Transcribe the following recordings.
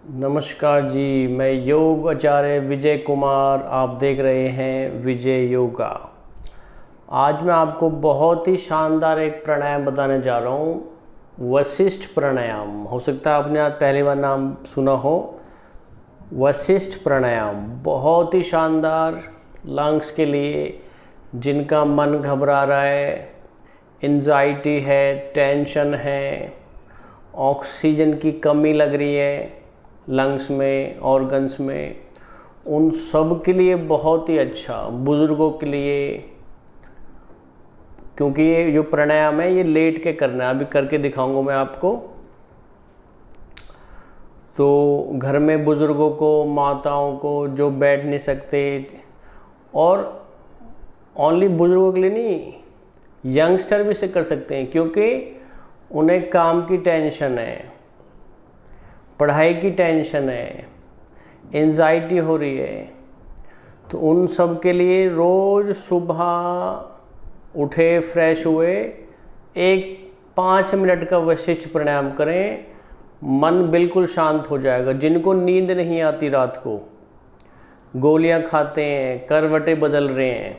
नमस्कार जी, मैं योग आचार्य विजय कुमार। आप देख रहे हैं विजय योगा। आज मैं आपको बहुत ही शानदार एक प्राणायाम बताने जा रहा हूँ। वशिष्ठ प्राणायाम। हो सकता है आपने आज पहली बार नाम सुना हो। वशिष्ठ प्राणायाम बहुत ही शानदार, लंग्स के लिए, जिनका मन घबरा रहा है, एंजाइटी है, टेंशन है, ऑक्सीजन की कमी लग रही है लंग्स में, ऑर्गन्स में, उन सब के लिए बहुत ही अच्छा। बुज़ुर्गों के लिए, क्योंकि ये जो प्राणायाम है ये लेट के करना है। अभी करके दिखाऊंगा मैं आपको। तो घर में बुज़ुर्गों को, माताओं को जो बैठ नहीं सकते, और ओनली बुज़ुर्गों के लिए नहीं, यंगस्टर भी इसे कर सकते हैं, क्योंकि उन्हें काम की टेंशन है, पढ़ाई की टेंशन है, एंजाइटी हो रही है। तो उन सब के लिए रोज़ सुबह उठे, फ्रेश हुए, एक 5 मिनट का वशिष्ठ प्राणायाम करें, मन बिल्कुल शांत हो जाएगा। जिनको नींद नहीं आती, रात को गोलियां खाते हैं, करवटें बदल रहे हैं,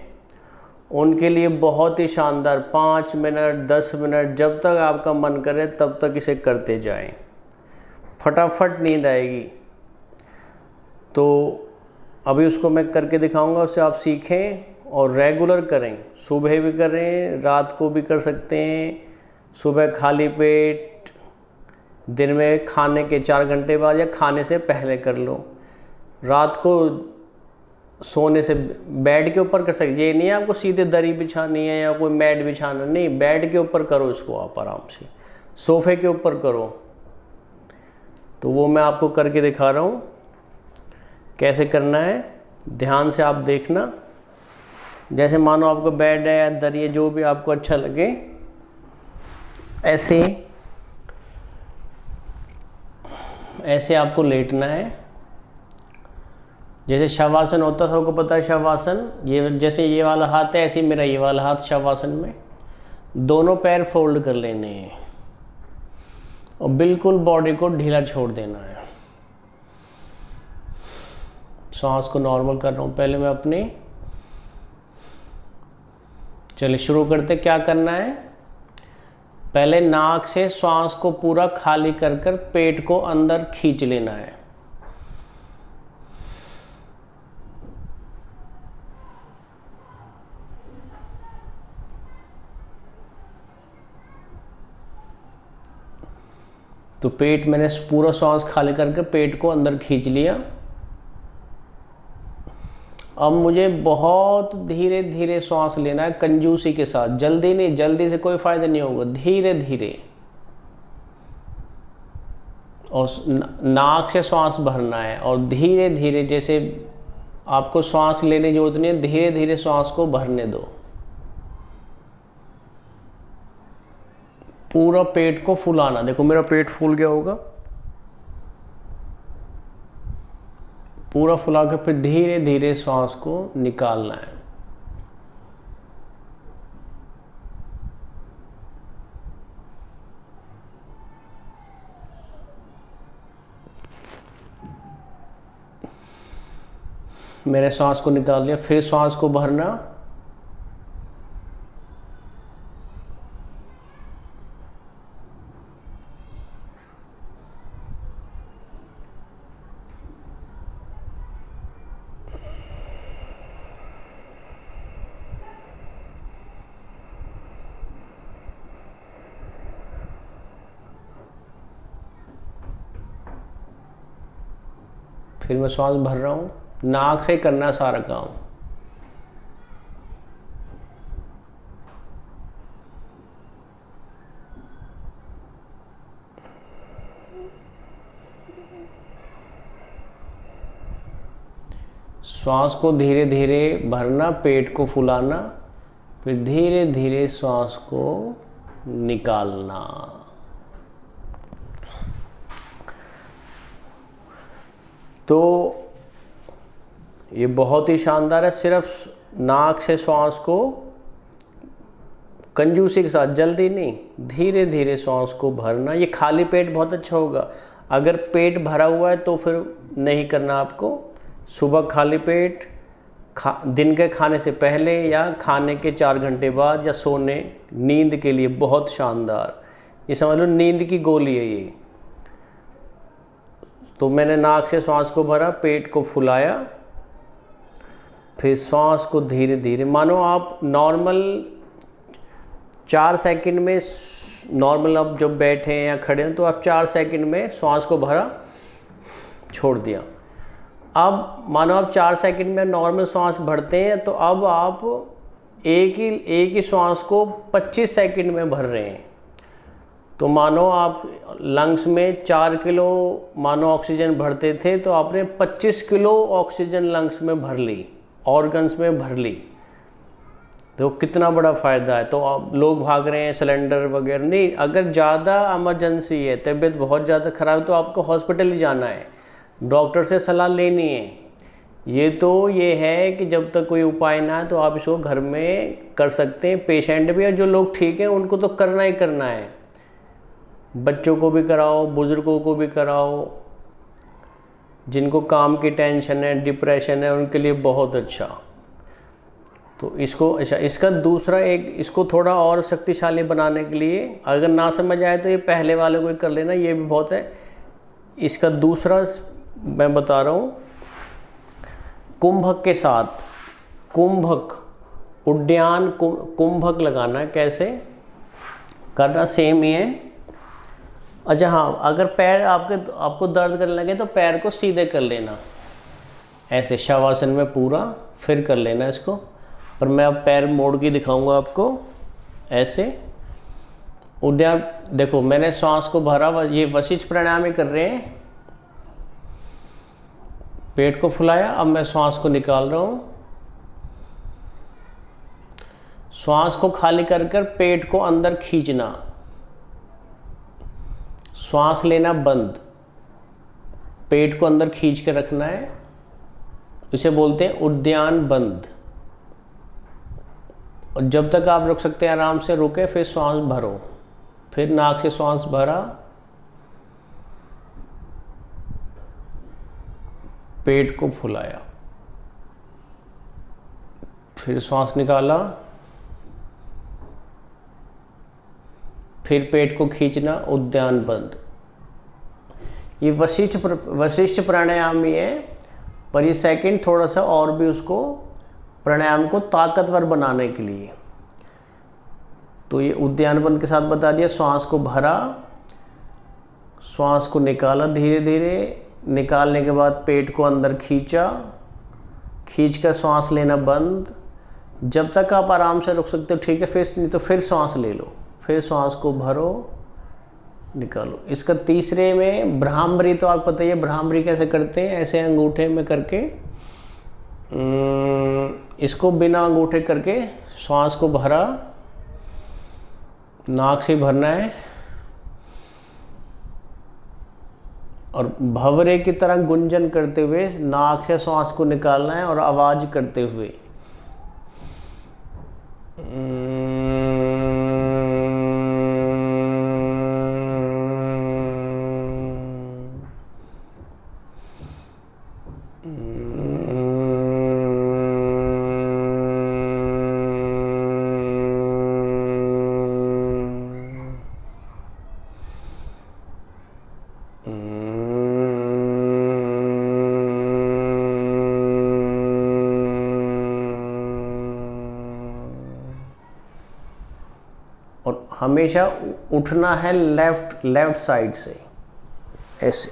उनके लिए बहुत ही शानदार। 5 मिनट, 10 मिनट, जब तक आपका मन करे तब तक इसे करते जाएं, फटाफट नींद आएगी। तो अभी उसको मैं करके दिखाऊंगा, उससे आप सीखें और रेगुलर करें। सुबह भी करें, रात को भी कर सकते हैं। सुबह खाली पेट, दिन में खाने के 4 घंटे बाद या खाने से पहले कर लो। रात को सोने से बेड के ऊपर कर सकते। ये नहीं है आपको सीधे दरी बिछानी है या कोई मैट बिछाना, नहीं, बेड के ऊपर करो इसको आप आराम से, सोफे के ऊपर करो। तो वो मैं आपको करके दिखा रहा हूँ कैसे करना है। ध्यान से आप देखना। जैसे मानो आपको बेड है या दरी है, जो भी आपको अच्छा लगे, ऐसे आपको लेटना है। जैसे शवासन होता है, सबको पता है शवासन। ये जैसे ये वाला हाथ है, ऐसे ही मेरा ये वाला हाथ शवासन में। दोनों पैर फोल्ड कर लेने हैं और बिल्कुल बॉडी को ढीला छोड़ देना है। सांस को नॉर्मल कर रहा हूँ पहले मैं अपनी। चलिए शुरू करते। क्या करना है, पहले नाक से सांस को पूरा खाली कर कर पेट को अंदर खींच लेना है। तो पेट मैंने पूरा सांस खाली करके पेट को अंदर खींच लिया। अब मुझे बहुत धीरे धीरे सांस लेना है, कंजूसी के साथ। जल्दी नहीं, जल्दी से कोई फायदा नहीं होगा, धीरे धीरे। और नाक से सांस भरना है और धीरे धीरे, जैसे आपको सांस लेने की जरूरत नहीं है, धीरे धीरे सांस को भरने दो। पूरा पेट को फुलाना। देखो मेरा पेट फूल गया होगा। पूरा फुला के फिर धीरे धीरे सांस को निकालना है। मैंने सांस को निकाल लिया, फिर सांस को भरना। फिर मैं सांस भर रहा हूँ। नाक से करना सारा काम। श्वास को धीरे धीरे भरना, पेट को फुलाना, फिर धीरे धीरे श्वास को निकालना। तो ये बहुत ही शानदार है। सिर्फ नाक से श्वास को कंजूसी के साथ, जल्दी नहीं, धीरे धीरे सांस को भरना। ये खाली पेट बहुत अच्छा होगा। अगर पेट भरा हुआ है तो फिर नहीं करना आपको। सुबह खाली पेट, दिन के खाने से पहले या खाने के 4 घंटे बाद, या सोने, नींद के लिए बहुत शानदार। ये समझ लो नींद की गोली है ये। तो मैंने नाक से सांस को भरा, पेट को फुलाया, फिर सांस को धीरे धीरे, मानो आप नॉर्मल 4 सेकंड में, नॉर्मल आप जब बैठे हैं या खड़े हैं तो आप 4 सेकंड में सांस को भरा, छोड़ दिया। अब मानो आप 4 सेकंड में नॉर्मल सांस भरते हैं, तो अब आप एक ही सांस को 25 सेकंड में भर रहे हैं। तो मानो आप लंग्स में 4 किलो मानो ऑक्सीजन भरते थे, तो आपने 25 किलो ऑक्सीजन लंग्स में भर ली, ऑर्गन्स में भर ली। तो कितना बड़ा फ़ायदा है। तो आप लोग भाग रहे हैं सिलेंडर वगैरह, नहीं, अगर ज़्यादा इमरजेंसी है, तबीयत बहुत ज़्यादा ख़राब है, तो आपको हॉस्पिटल ही जाना है, डॉक्टर से सलाह लेनी है। ये है कि जब तक कोई उपाय ना है तो आप इसको घर में कर सकते हैं। पेशेंट भी, और जो लोग ठीक हैं उनको तो करना ही करना है। बच्चों को भी कराओ, बुज़ुर्गों को भी कराओ, जिनको काम की टेंशन है, डिप्रेशन है, उनके लिए बहुत अच्छा। तो इसको अच्छा, इसका दूसरा एक, इसको थोड़ा और शक्तिशाली बनाने के लिए, अगर ना समझ आए तो ये पहले वाले को कर लेना, ये भी बहुत है। इसका दूसरा मैं बता रहा हूँ, कुंभक के साथ, कुंभक, उद्यान कुंभक लगाना है। कैसे करना, सेम ही है। अच्छा हाँ, अगर पैर आपको दर्द करने लगे तो पैर को सीधे कर लेना, ऐसे शवासन में पूरा, फिर कर लेना इसको। पर मैं अब पैर मोड़ के दिखाऊंगा आपको, ऐसे उद्यान। देखो मैंने सांस को भरा, ये वशिष्ठ प्राणायाम ही कर रहे हैं। पेट को फुलाया, अब मैं सांस को निकाल रहा हूँ। सांस को खाली कर कर पेट को अंदर खींचना, श्वास लेना बंद, पेट को अंदर खींच के रखना है। इसे बोलते हैं उद्यान बंद। और जब तक आप रुक सकते हैं आराम से रुके, फिर श्वास भरो, फिर नाक से श्वास भरा, पेट को फुलाया, फिर श्वास निकाला, फिर पेट को खींचना, उद्यान बंद। ये वशिष्ठ प्राणायाम ही है, पर ये सेकंड थोड़ा सा और भी उसको प्राणायाम को ताकतवर बनाने के लिए। तो ये उद्यान बंद के साथ बता दिया। श्वास को भरा, श्वास को निकाला धीरे धीरे, निकालने के बाद पेट को अंदर खींचा, खींच कर श्वास लेना बंद। जब तक आप आराम से रुक सकते हो ठीक है, फिर नहीं तो फिर श्वास ले लो, फिर श्वास को भरो, निकालो। इसका तीसरे में भ्रामरी, तो आपको पता ही है भ्रामरी कैसे करते हैं, ऐसे अंगूठे में करके, इसको बिना अंगूठे करके श्वास को भरा, नाक से भरना है और भंवरे की तरह गुंजन करते हुए नाक से श्वास को निकालना है और आवाज करते हुए। और हमेशा उठना है लेफ्ट साइड से, ऐसे।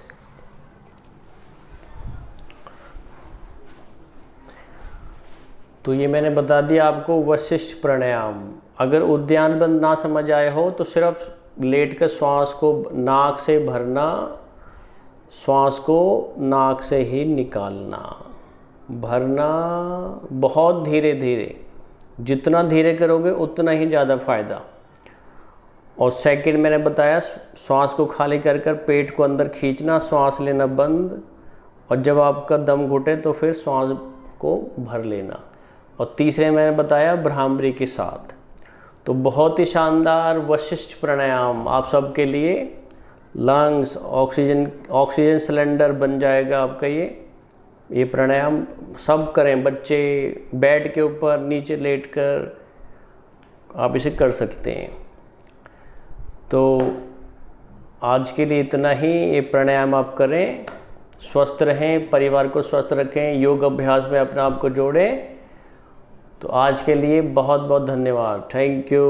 तो ये मैंने बता दिया आपको वशिष्ठ प्राणायाम। अगर उद्यान बंद ना समझ आए हो तो सिर्फ लेट कर श्वास को नाक से भरना, श्वास को नाक से ही निकालना, भरना बहुत धीरे धीरे। जितना धीरे करोगे उतना ही ज़्यादा फ़ायदा। और सेकंड मैंने बताया, श्वास को खाली कर कर पेट को अंदर खींचना, श्वास लेना बंद, और जब आपका दम घुटे तो फिर श्वास को भर लेना। और तीसरे मैंने बताया भ्रामरी के साथ। तो बहुत ही शानदार वशिष्ठ प्राणायाम आप सबके लिए। लंग्स ऑक्सीजन सिलेंडर बन जाएगा आपका। ये प्राणायाम सब करें, बच्चे बेड के ऊपर नीचे लेटकर आप इसे कर सकते हैं। तो आज के लिए इतना ही। ये प्राणायाम आप करें, स्वस्थ रहें, परिवार को स्वस्थ रखें, योग अभ्यास में अपने आप को जोड़ें। तो आज के लिए बहुत बहुत धन्यवाद। Thank you.